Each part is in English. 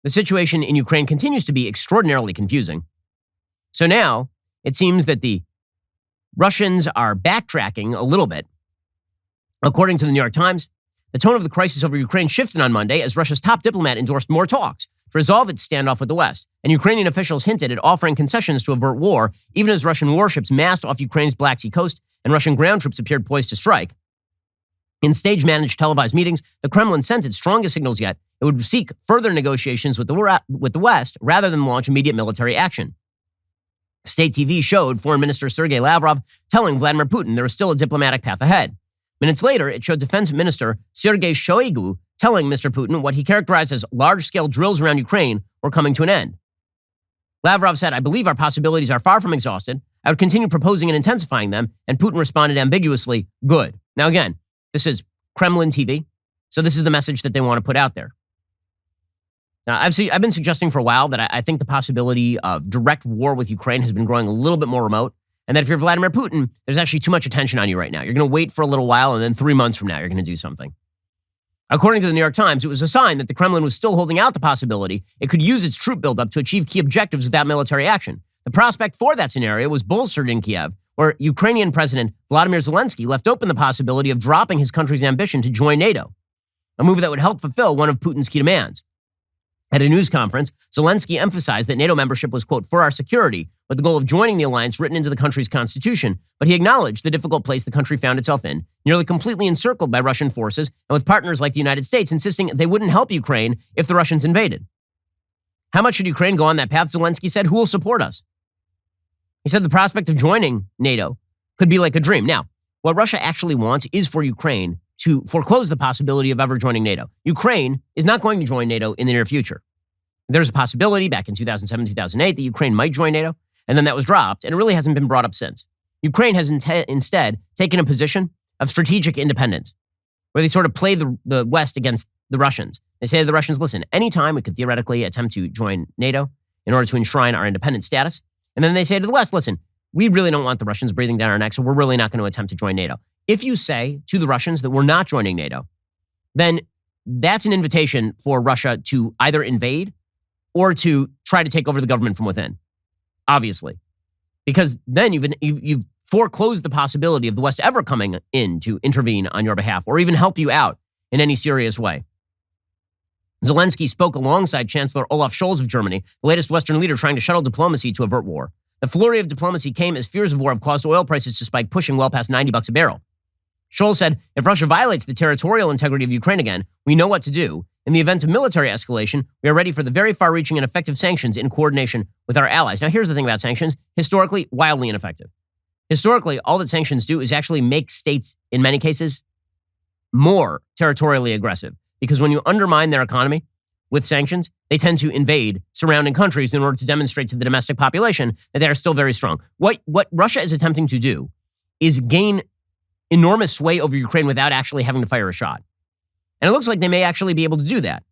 the situation in Ukraine continues to be extraordinarily confusing. So now it seems that the Russians are backtracking a little bit. According to the New York Times, the tone of the crisis over Ukraine shifted on Monday as Russia's top diplomat endorsed more talks to resolve its standoff with the West, and Ukrainian officials hinted at offering concessions to avert war, even as Russian warships massed off Ukraine's Black Sea coast and Russian ground troops appeared poised to strike. In stage-managed televised meetings, the Kremlin sent its strongest signals yet. It would seek further negotiations with the West rather than launch immediate military action. State TV showed Foreign Minister Sergei Lavrov telling Vladimir Putin there was still a diplomatic path ahead. Minutes later, it showed Defense Minister Sergei Shoigu telling Mr. Putin what he characterized as large-scale drills around Ukraine were coming to an end. Lavrov said, "I believe our possibilities are far from exhausted. I would continue proposing and intensifying them," and Putin responded ambiguously, "Good." Now again, this is Kremlin TV, so this is the message that they want to put out there. Now, I've been suggesting for a while that I think the possibility of direct war with Ukraine has been growing a little bit more remote, and that if you're Vladimir Putin, there's actually too much attention on you right now. You're going to wait for a little while, and then 3 months from now, you're going to do something. According to the New York Times, it was a sign that the Kremlin was still holding out the possibility it could use its troop buildup to achieve key objectives without military action. The prospect for that scenario was bolstered in Kiev, where Ukrainian President Vladimir Zelensky left open the possibility of dropping his country's ambition to join NATO, a move that would help fulfill one of Putin's key demands. At a news conference, Zelensky emphasized that NATO membership was, quote, for our security, with the goal of joining the alliance written into the country's constitution, but he acknowledged the difficult place the country found itself in, nearly completely encircled by Russian forces and with partners like the United States insisting they wouldn't help Ukraine if the Russians invaded. How much should Ukraine go on that path, Zelensky said? Who will support us? He said the prospect of joining NATO could be like a dream. Now, what Russia actually wants is for Ukraine to foreclose the possibility of ever joining NATO. Ukraine is not going to join NATO in the near future. There's a possibility back in 2007, 2008 that Ukraine might join NATO, and then that was dropped, and it really hasn't been brought up since. Ukraine has instead taken a position of strategic independence, where they sort of play the West against the Russians. They say to the Russians, listen, anytime we could theoretically attempt to join NATO in order to enshrine our independent status. And then they say to the West, listen, we really don't want the Russians breathing down our necks, so we're really not going to attempt to join NATO. If you say to the Russians that we're not joining NATO, then that's an invitation for Russia to either invade or to try to take over the government from within, obviously. Because then you've foreclosed the possibility of the West ever coming in to intervene on your behalf or even help you out in any serious way. Zelensky spoke alongside Chancellor Olaf Scholz of Germany, the latest Western leader trying to shuttle diplomacy to avert war. The flurry of diplomacy came as fears of war have caused oil prices to spike, pushing well past $90 a barrel. Scholz said, if Russia violates the territorial integrity of Ukraine again, we know what to do. In the event of military escalation, we are ready for the very far-reaching and effective sanctions in coordination with our allies. Now, here's the thing about sanctions. Historically, wildly ineffective. Historically, all that sanctions do is actually make states, in many cases, more territorially aggressive. Because when you undermine their economy with sanctions, they tend to invade surrounding countries in order to demonstrate to the domestic population that they are still very strong. What Russia is attempting to do is gain enormous sway over Ukraine without actually having to fire a shot. And it looks like they may actually be able to do that.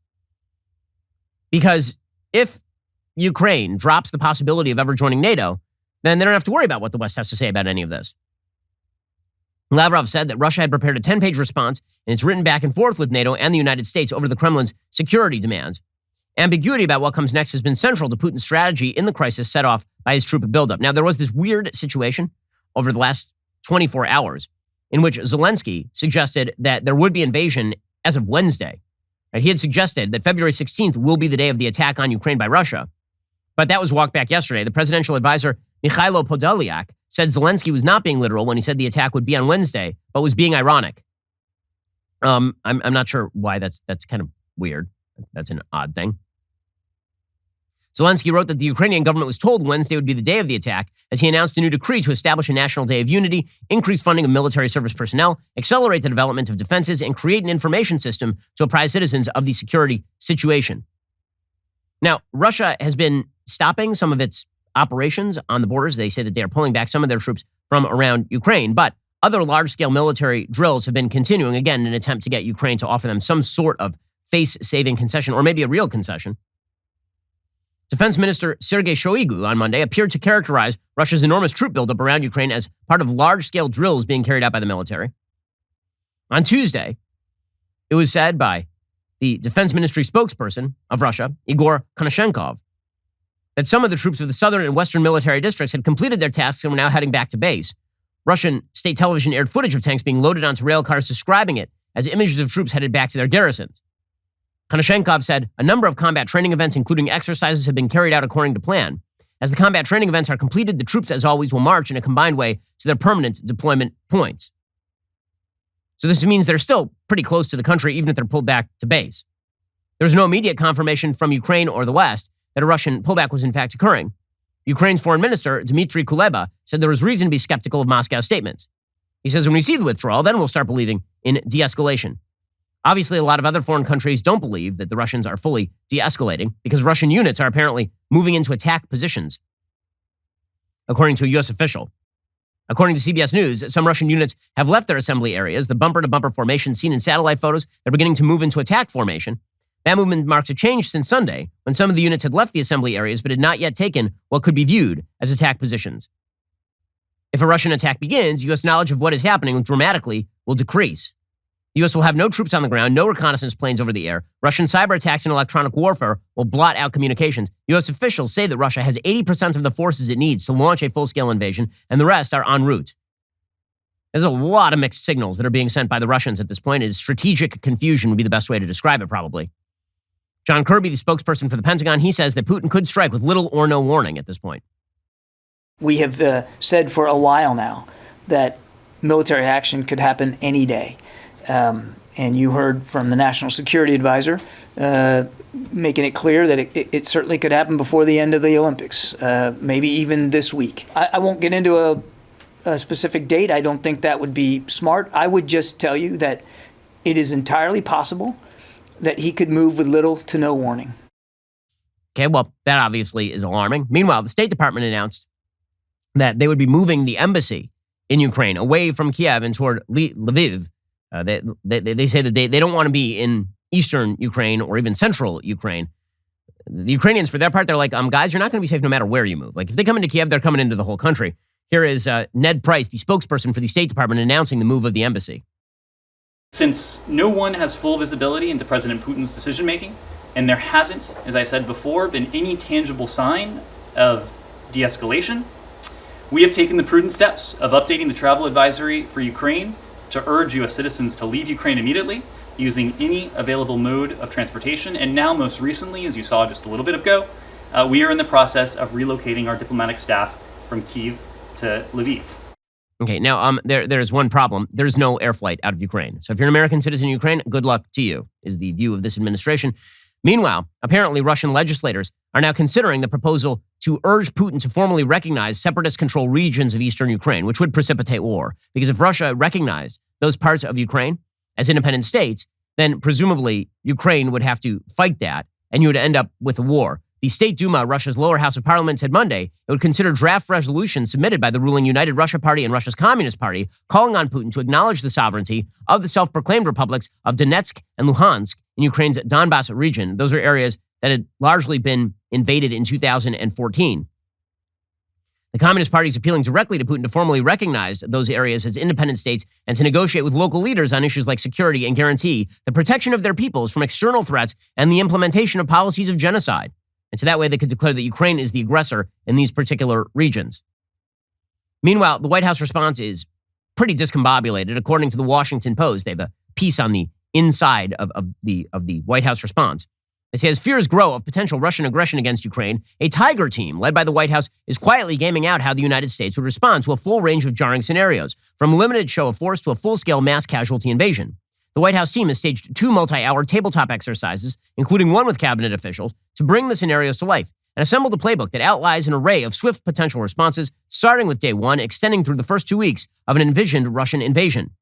Because if Ukraine drops the possibility of ever joining NATO, then they don't have to worry about what the West has to say about any of this. Lavrov said that Russia had prepared a 10-page response, and it's written back and forth with NATO and the United States over the Kremlin's security demands. Ambiguity about what comes next has been central to Putin's strategy in the crisis set off by his troop buildup. Now, there was this weird situation over the last 24 hours in which Zelensky suggested that there would be invasion as of Wednesday. Right? He had suggested that February 16th will be the day of the attack on Ukraine by Russia. But that was walked back yesterday. The presidential advisor, Mikhailo Podolyak, said Zelensky was not being literal when he said the attack would be on Wednesday, but was being ironic. I'm not sure why that's kind of weird. That's an odd thing. Zelensky wrote that the Ukrainian government was told Wednesday would be the day of the attack as he announced a new decree to establish a national day of unity, increase funding of military service personnel, accelerate the development of defenses, and create an information system to apprise citizens of the security situation. Now, Russia has been stopping some of its operations on the borders. They say that they are pulling back some of their troops from around Ukraine, but other large-scale military drills have been continuing, again, in an attempt to get Ukraine to offer them some sort of face-saving concession, or maybe a real concession. Defense Minister Sergei Shoigu on Monday appeared to characterize Russia's enormous troop buildup around Ukraine as part of large-scale drills being carried out by the military. On Tuesday, it was said by the defense ministry spokesperson of Russia, Igor Konashenkov, that some of the troops of the southern and western military districts had completed their tasks and were now heading back to base. Russian state television aired footage of tanks being loaded onto rail cars, describing it as images of troops headed back to their garrisons. Konashenkov said a number of combat training events, including exercises, have been carried out according to plan. As the combat training events are completed, the troops, as always, will march in a combined way to their permanent deployment points. So this means they're still pretty close to the country, even if they're pulled back to base. There's no immediate confirmation from Ukraine or the West that a Russian pullback was in fact occurring. Ukraine's foreign minister, Dmitry Kuleba, said there was reason to be skeptical of Moscow's statements. He says when we see the withdrawal, then we'll start believing in de-escalation. Obviously, a lot of other foreign countries don't believe that the Russians are fully de-escalating because Russian units are apparently moving into attack positions, according to a U.S. official. According to CBS News, some Russian units have left their assembly areas, the bumper-to-bumper formation seen in satellite photos. They're beginning to move into attack formation. That movement marks a change since Sunday, when some of the units had left the assembly areas but had not yet taken what could be viewed as attack positions. If a Russian attack begins, U.S. knowledge of what is happening dramatically will decrease. The U.S. will have no troops on the ground, no reconnaissance planes over the air. Russian cyber attacks and electronic warfare will blot out communications. U.S. officials say that Russia has 80% of the forces it needs to launch a full-scale invasion, and the rest are en route. There's a lot of mixed signals that are being sent by the Russians at this point. It is strategic confusion would be the best way to describe it, probably. John Kirby, the spokesperson for the Pentagon, he says that Putin could strike with little or no warning at this point. We have said for a while now that military action could happen any day. And you heard from the National Security Advisor making it clear that it certainly could happen before the end of the Olympics, maybe even this week. I won't get into a specific date. I don't think that would be smart. I would just tell you that it is entirely possible that he could move with little to no warning. Okay, well, that obviously is alarming. Meanwhile, the State Department announced that they would be moving the embassy in Ukraine away from Kiev and toward Lviv. They say that they don't want to be in eastern Ukraine or even central Ukraine. The Ukrainians, for their part, they're like, guys, you're not going to be safe no matter where you move. Like, if they come into Kiev, they're coming into the whole country. Here is Ned Price, the spokesperson for the State Department, announcing the move of the embassy. Since no one has full visibility into President Putin's decision-making, and there hasn't, as I said before, been any tangible sign of de-escalation, we have taken the prudent steps of updating the travel advisory for Ukraine to urge U.S. citizens to leave Ukraine immediately using any available mode of transportation. And now, most recently, as you saw just a little bit ago, we are in the process of relocating our diplomatic staff from Kyiv to Lviv. Okay, now there's one problem. There's no air flight out of Ukraine. So if you're an American citizen in Ukraine, good luck to you, is the view of this administration. Meanwhile, apparently Russian legislators are now considering the proposal to urge Putin to formally recognize separatist-controlled regions of eastern Ukraine, which would precipitate war. Because if Russia recognized those parts of Ukraine as independent states, then presumably Ukraine would have to fight that, and you would end up with a war. The State Duma, Russia's lower house of parliament, said Monday it would consider draft resolutions submitted by the ruling United Russia Party and Russia's Communist Party, calling on Putin to acknowledge the sovereignty of the self-proclaimed republics of Donetsk and Luhansk in Ukraine's Donbas region. Those are areas that had largely been invaded in 2014. The Communist Party is appealing directly to Putin to formally recognize those areas as independent states and to negotiate with local leaders on issues like security and guarantee the protection of their peoples from external threats and the implementation of policies of genocide. And so that way they could declare that Ukraine is the aggressor in these particular regions. Meanwhile, the White House response is pretty discombobulated. According to the Washington Post, they have a piece on the inside of the White House response. It says, fears grow of potential Russian aggression against Ukraine. A Tiger team led by the White House is quietly gaming out how the United States would respond to a full range of jarring scenarios, from limited show of force to a full-scale mass casualty invasion. The White House team has staged 2 multi-hour tabletop exercises, including one with cabinet officials, to bring the scenarios to life, and assembled a playbook that outlines an array of swift potential responses, starting with day 1, extending through the first 2 weeks of an envisioned Russian invasion.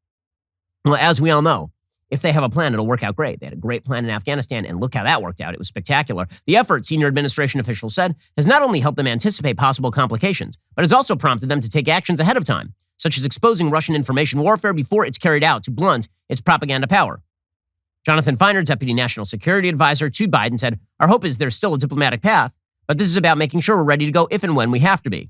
Well, as we all know, if they have a plan, it'll work out great. They had a great plan in Afghanistan, and look how that worked out. It was spectacular. The effort, senior administration officials said, has not only helped them anticipate possible complications, but has also prompted them to take actions ahead of time, such as exposing Russian information warfare before it's carried out to blunt its propaganda power. Jonathan Feiner, Deputy National Security Advisor to Biden, said, our hope is there's still a diplomatic path, but this is about making sure we're ready to go if and when we have to be.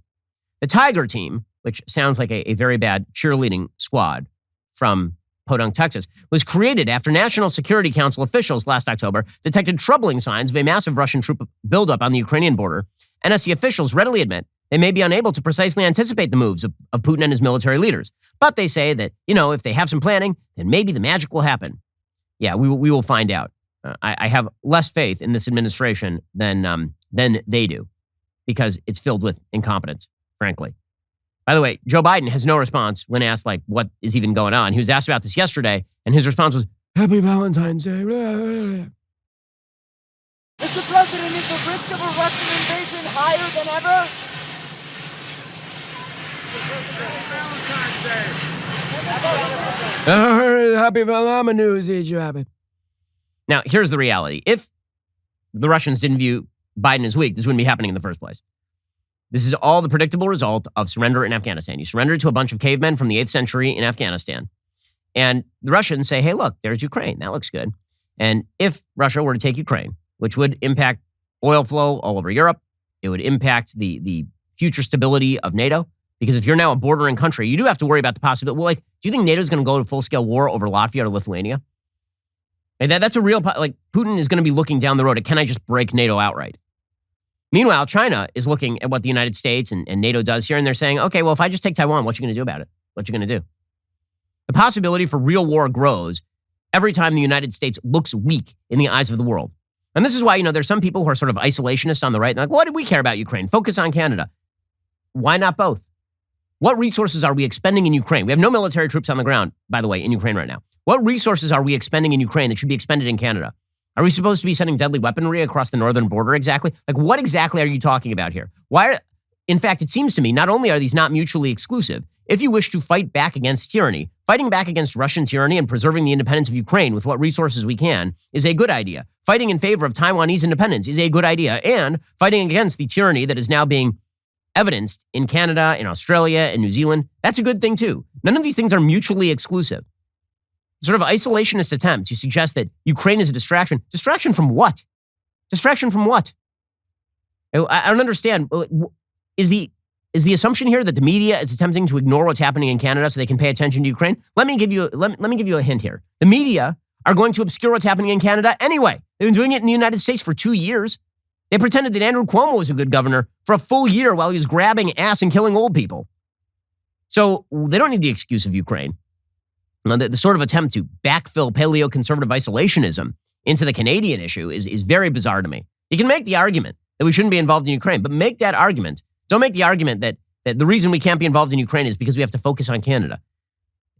The Tiger team, which sounds like a very bad cheerleading squad from Podunk, Texas, was created after National Security Council officials last October detected troubling signs of a massive Russian troop buildup on the Ukrainian border. NSC officials readily admit they may be unable to precisely anticipate the moves of Putin and his military leaders. But they say that, if they have some planning, then maybe the magic will happen. Yeah, we will find out. I have less faith in this administration than they do, because it's filled with incompetence, frankly. By the way, Joe Biden has no response when asked, what is even going on. He was asked about this yesterday, and his response was, Happy Valentine's Day. Mr. President, is the risk of a Russian invasion higher than ever? Happy Valentine's Day. Now, here's the reality. If the Russians didn't view Biden as weak, this wouldn't be happening in the first place. This is all the predictable result of surrender in Afghanistan. You surrendered to a bunch of cavemen from the 8th century in Afghanistan. And the Russians say, hey, look, there's Ukraine. That looks good. And if Russia were to take Ukraine, which would impact oil flow all over Europe, it would impact the future stability of NATO. Because if you're now a bordering country, you do have to worry about the possibility. Well, do you think NATO's going to go to full-scale war over Latvia or Lithuania? And that's a real, Putin is going to be looking down the road at, can I just break NATO outright? Meanwhile, China is looking at what the United States and NATO does here, and they're saying, okay, well, if I just take Taiwan, what you going to do about it? What you going to do? The possibility for real war grows every time the United States looks weak in the eyes of the world. And this is why, there's some people who are sort of isolationist on the right. And what do we care about Ukraine? Focus on Canada. Why not both? What resources are we expending in Ukraine? We have no military troops on the ground, by the way, in Ukraine right now. What resources are we expending in Ukraine that should be expended in Canada? Are we supposed to be sending deadly weaponry across the northern border exactly? What exactly are you talking about here? In fact, it seems to me, not only are these not mutually exclusive, if you wish to fight back against tyranny, fighting back against Russian tyranny and preserving the independence of Ukraine with what resources we can is a good idea. Fighting in favor of Taiwanese independence is a good idea. And fighting against the tyranny that is now being evidenced in Canada, in Australia, and New Zealand, that's a good thing too. None of these things are mutually exclusive. Sort of isolationist attempt to suggest that Ukraine is a distraction. Distraction from what? Distraction from what? I don't understand. Is the assumption here that the media is attempting to ignore what's happening in Canada so they can pay attention to Ukraine? Let me give you a hint here. The media are going to obscure what's happening in Canada anyway. They've been doing it in the United States for 2 years. They pretended that Andrew Cuomo was a good governor for a full year while he was grabbing ass and killing old people. So they don't need the excuse of Ukraine. The sort of attempt to backfill paleo-conservative isolationism into the Canadian issue is very bizarre to me. You can make the argument that we shouldn't be involved in Ukraine, but make that argument. Don't make the argument that the reason we can't be involved in Ukraine is because we have to focus on Canada.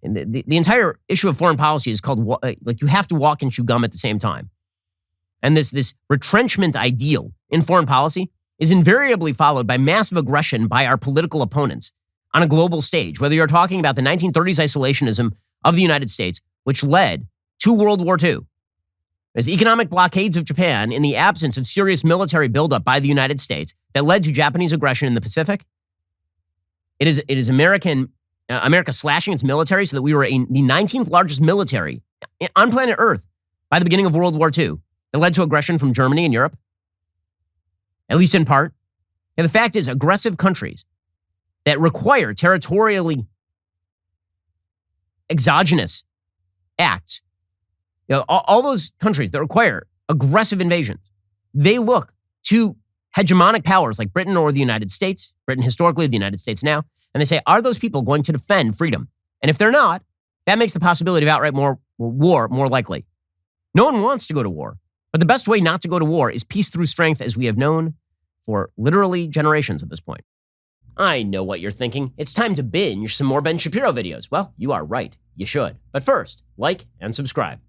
And the entire issue of foreign policy is called, you have to walk and chew gum at the same time. And this retrenchment ideal in foreign policy is invariably followed by massive aggression by our political opponents on a global stage, whether you're talking about the 1930s isolationism of the United States, which led to World War II. As economic blockades of Japan in the absence of serious military buildup by the United States that led to Japanese aggression in the Pacific. It is America slashing its military so that we were the 19th largest military on planet Earth by the beginning of World War II. That led to aggression from Germany and Europe, at least in part. And the fact is, aggressive countries that require territorially exogenous acts, all those countries that require aggressive invasions, they look to hegemonic powers like Britain or the United States, Britain historically, the United States now, and they say, are those people going to defend freedom? And if they're not, that makes the possibility of outright war more likely. No one wants to go to war, but the best way not to go to war is peace through strength, as we have known for literally generations at this point. I know what you're thinking. It's time to binge some more Ben Shapiro videos. Well, you are right. You should. But first, like and subscribe.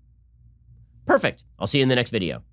Perfect. I'll see you in the next video.